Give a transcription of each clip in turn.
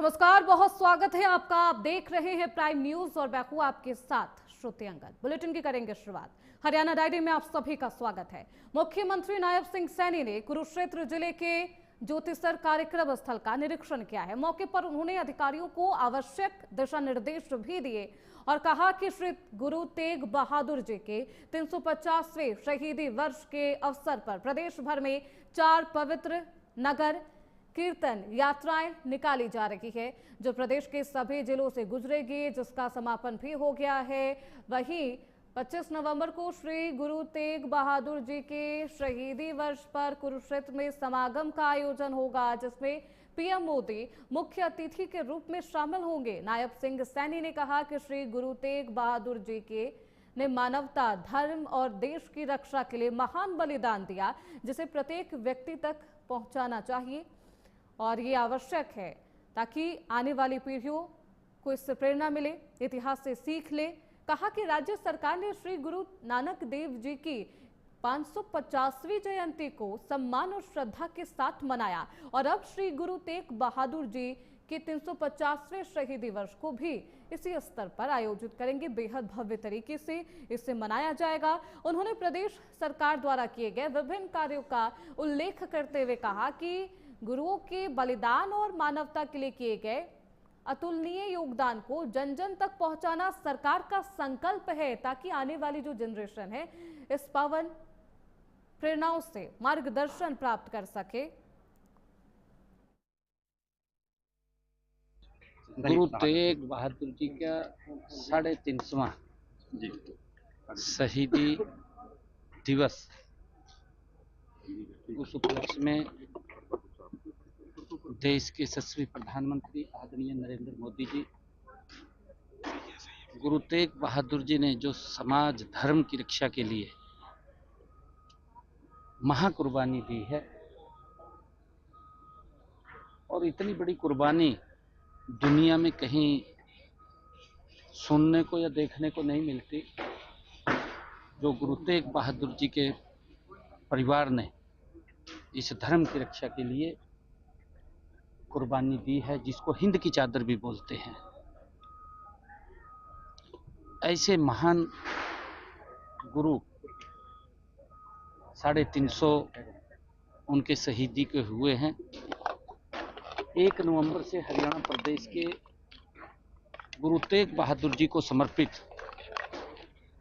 नमस्कार, बहुत स्वागत है आपका। आप देख रहे हैं प्राइम न्यूज और मैं हूं आपके साथ श्रुति अंगद। बुलेटिन की करेंगे शुरुआत। हरियाणा डायरी में आप सभी का स्वागत है। मुख्यमंत्री नायब सिंह सैनी ने कुरुक्षेत्र जिले के ज्योतिसर कार्यक्रम स्थल का निरीक्षण किया है। मौके पर उन्होंने अधिकारियों को आवश्यक दिशा निर्देश भी दिए और कहा कि श्री गुरु तेग बहादुर जी के 350वें शहीदी वर्ष के अवसर पर प्रदेश भर में 4 पवित्र नगर कीर्तन यात्राएं निकाली जा रही है, जो प्रदेश के सभी जिलों से गुजरेगी, जिसका समापन भी हो गया है। वहीं 25 नवंबर को श्री गुरु तेग बहादुर जी के शहीदी वर्ष पर कुरुक्षेत्र में समागम का आयोजन होगा, जिसमें पीएम मोदी मुख्य अतिथि के रूप में शामिल होंगे। नायब सिंह सैनी ने कहा कि श्री गुरु तेग बहादुर जी ने मानवता, धर्म और देश की रक्षा के लिए महान बलिदान दिया, जिसे प्रत्येक व्यक्ति तक पहुंचाना चाहिए और ये आवश्यक है ताकि आने वाली पीढ़ियों को इससे प्रेरणा मिले, इतिहास से सीख ले। कहा कि राज्य सरकार ने श्री गुरु नानक देव जी की 550वीं जयंती को सम्मान और श्रद्धा के साथ मनाया और अब श्री गुरु तेग बहादुर जी के 350वें शहीदी वर्ष को भी इसी स्तर पर आयोजित करेंगे। बेहद भव्य तरीके से इसे मनाया जाएगा। उन्होंने प्रदेश सरकार द्वारा किए गए विभिन्न कार्यों का उल्लेख करते हुए कहा कि गुरुओं के बलिदान और मानवता के लिए किए गए अतुलनीय योगदान को जन जन तक पहुंचाना सरकार का संकल्प है, ताकि आने वाली जो जनरेशन है इस पावन प्रेरणाओं से मार्गदर्शन प्राप्त कर सके। गुरु तेग बहादुर जी का 350वां शहीदी दिवस, उस उपलक्ष्य में देश के यशस्वी प्रधानमंत्री आदरणीय नरेंद्र मोदी जी, गुरु तेग बहादुर जी ने जो समाज धर्म की रक्षा के लिए महाकुर्बानी दी है, और इतनी बड़ी कुर्बानी दुनिया में कहीं सुनने को या देखने को नहीं मिलती, जो गुरु तेग बहादुर जी के परिवार ने इस धर्म की रक्षा के लिए कुर्बानी दी है, जिसको हिंद की चादर भी बोलते हैं। ऐसे महान गुरु 350 उनके शहीदी के हुए हैं। 1 नवंबर से हरियाणा प्रदेश के गुरु तेग बहादुर जी को समर्पित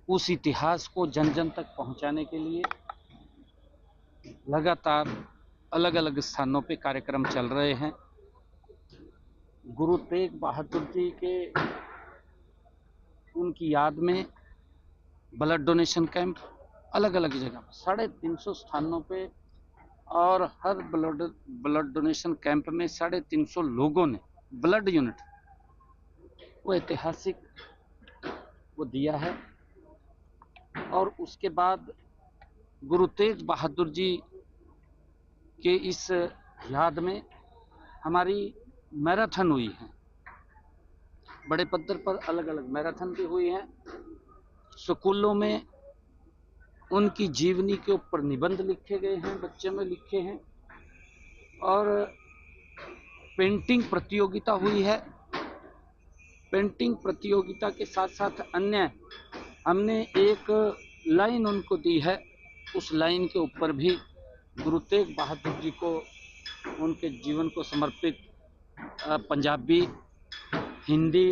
उस इतिहास को जन जन तक पहुंचाने के लिए लगातार अलग अलग स्थानों पे कार्यक्रम चल रहे हैं। गुरु तेग बहादुर जी के उनकी याद में ब्लड डोनेशन कैंप अलग अलग जगह 350 स्थानों पे, और हर ब्लड डोनेशन कैंप में 350 लोगों ने ब्लड यूनिट वो ऐतिहासिक वो दिया है। और उसके बाद गुरु तेग बहादुर जी के इस याद में हमारी मैराथन हुई है, बड़े पद्धर पर अलग अलग मैराथन भी हुई हैं। स्कूलों में उनकी जीवनी के ऊपर निबंध लिखे गए हैं, बच्चे में लिखे हैं, और पेंटिंग प्रतियोगिता हुई है। पेंटिंग प्रतियोगिता के साथ साथ अन्य हमने एक लाइन उनको दी है, उस लाइन के ऊपर भी गुरु तेग बहादुर जी को उनके जीवन को समर्पित पंजाबी, हिंदी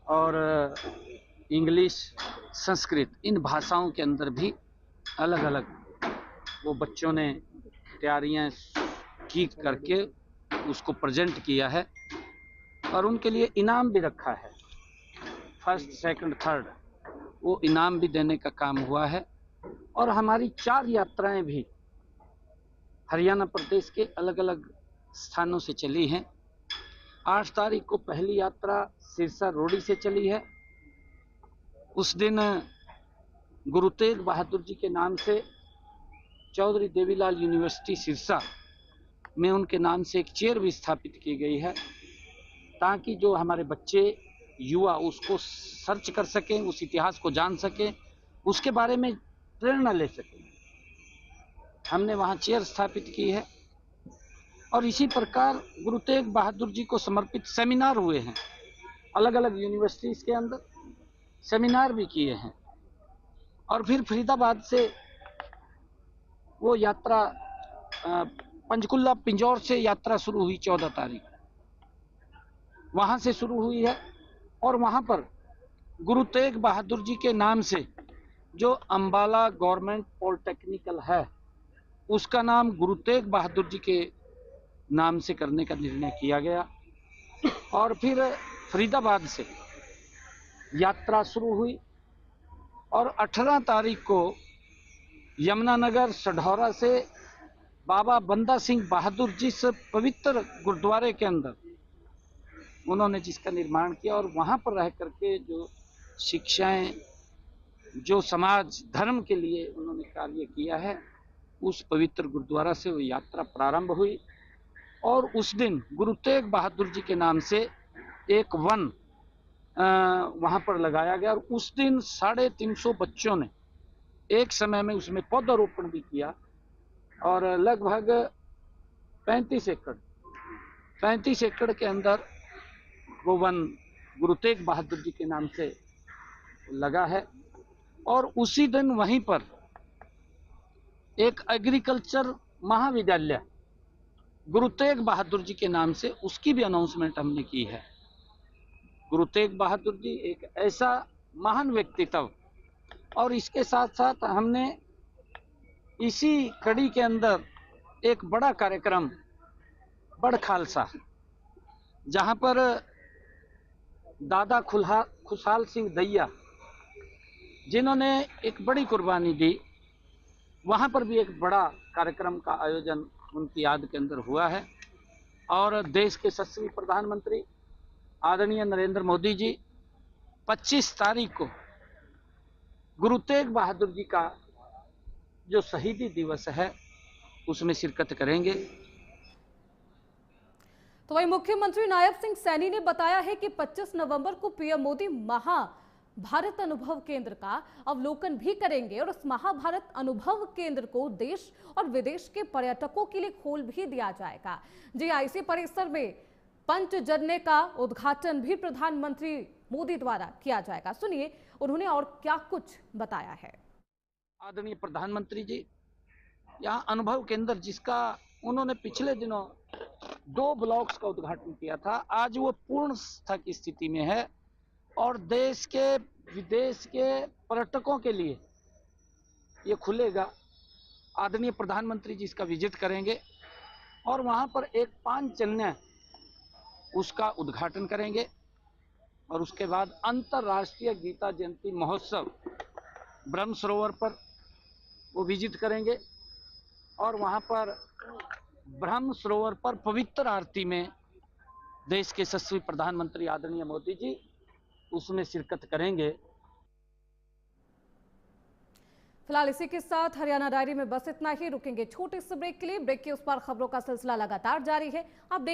और इंग्लिश, संस्कृत, इन भाषाओं के अंदर भी अलग अलग वो बच्चों ने तैयारियां की करके उसको प्रेजेंट किया है, और उनके लिए इनाम भी रखा है। 1st, 2nd, 3rd वो इनाम भी देने का काम हुआ है। और हमारी 4 यात्राएं भी हरियाणा प्रदेश के अलग अलग स्थानों से चली हैं। 8 तारीख को पहली यात्रा सिरसा रोडी से चली है। उस दिन गुरु तेग बहादुर जी के नाम से चौधरी देवीलाल यूनिवर्सिटी सिरसा में उनके नाम से एक चेयर भी स्थापित की गई है, ताकि जो हमारे बच्चे युवा उसको सर्च कर सकें, उस इतिहास को जान सकें, उसके बारे में प्रेरणा ले सकें। हमने वहाँ चेयर स्थापित की है। और इसी प्रकार गुरु तेग बहादुर जी को समर्पित सेमिनार हुए हैं, अलग अलग यूनिवर्सिटीज के अंदर सेमिनार भी किए हैं। और फिर फरीदाबाद से वो यात्रा पंचकुला पिंजौर से यात्रा शुरू हुई 14 तारीख, वहां से शुरू हुई है। और वहां पर गुरु तेग बहादुर जी के नाम से जो अंबाला गवर्नमेंट पॉलिटेक्निकल है, उसका नाम गुरु तेग बहादुर जी के नाम से करने का निर्णय किया गया। और फिर फरीदाबाद से यात्रा शुरू हुई और 18 तारीख को यमुनानगर सढौरा से बाबा बंदा सिंह बहादुर जिस पवित्र गुरुद्वारे के अंदर उन्होंने जिसका निर्माण किया और वहां पर रह करके जो शिक्षाएं, जो समाज धर्म के लिए उन्होंने कार्य किया है, उस पवित्र गुरुद्वारा से वो यात्रा प्रारंभ हुई। और उस दिन गुरु तेग बहादुर जी के नाम से एक वन वहां पर लगाया गया और उस दिन 350 बच्चों ने एक समय में उसमें पौधारोपण भी किया और लगभग 35 एकड़ के अंदर वो वन गुरु तेग बहादुर जी के नाम से लगा है। और उसी दिन वहीं पर एक एग्रीकल्चर महाविद्यालय गुरु तेग बहादुर जी के नाम से, उसकी भी अनाउंसमेंट हमने की है। गुरु तेग बहादुर जी एक ऐसा महान व्यक्तित्व, और इसके साथ साथ हमने इसी कड़ी के अंदर एक बड़ा कार्यक्रम बड़ खालसा, जहां पर दादा खुशहाल सिंह दैया जिन्होंने एक बड़ी कुर्बानी दी, वहां पर भी एक बड़ा कार्यक्रम का आयोजन उनकी याद के अंदर हुआ है। और देश के यशस्वी प्रधानमंत्री आदरणीय नरेंद्र मोदी जी 25 तारीख को गुरु तेग बहादुर जी का जो शहीदी दिवस है उसमें शिरकत करेंगे। तो वही मुख्यमंत्री नायब सिंह सैनी ने बताया है कि 25 नवंबर को पीएम मोदी महाभारत अनुभव केंद्र का अवलोकन भी करेंगे और इस महाभारत अनुभव केंद्र को देश और विदेश के पर्यटकों के लिए खोल भी दिया जाएगा। जीआईसी परिसर में पंचजन्य का उद्घाटन भी प्रधानमंत्री मोदी द्वारा किया जाएगा। सुनिए उन्होंने और क्या कुछ बताया है। आदरणीय प्रधानमंत्री जी यहाँ अनुभव केंद्र, जिसका उन्होंने पिछले दिनों 2 ब्लॉक्स का उद्घाटन किया था, आज वो पूर्ण की स्थिति में है और देश के विदेश के पर्यटकों के लिए ये खुलेगा। आदरणीय प्रधानमंत्री जी इसका विजिट करेंगे और वहां पर एक पांचजन्य उसका उद्घाटन करेंगे और उसके बाद अंतर्राष्ट्रीय गीता जयंती महोत्सव ब्रह्म सरोवर पर वो विजिट करेंगे और वहां पर ब्रह्म सरोवर पर पवित्र आरती में देश के यशस्वी प्रधानमंत्री आदरणीय मोदी जी उसमें शिरकत करेंगे। फिलहाल इसी के साथ हरियाणा डायरी में बस इतना ही। रुकेंगे छोटे से ब्रेक के लिए। ब्रेक के उस पार खबरों का सिलसिला लगातार जारी है। आप देख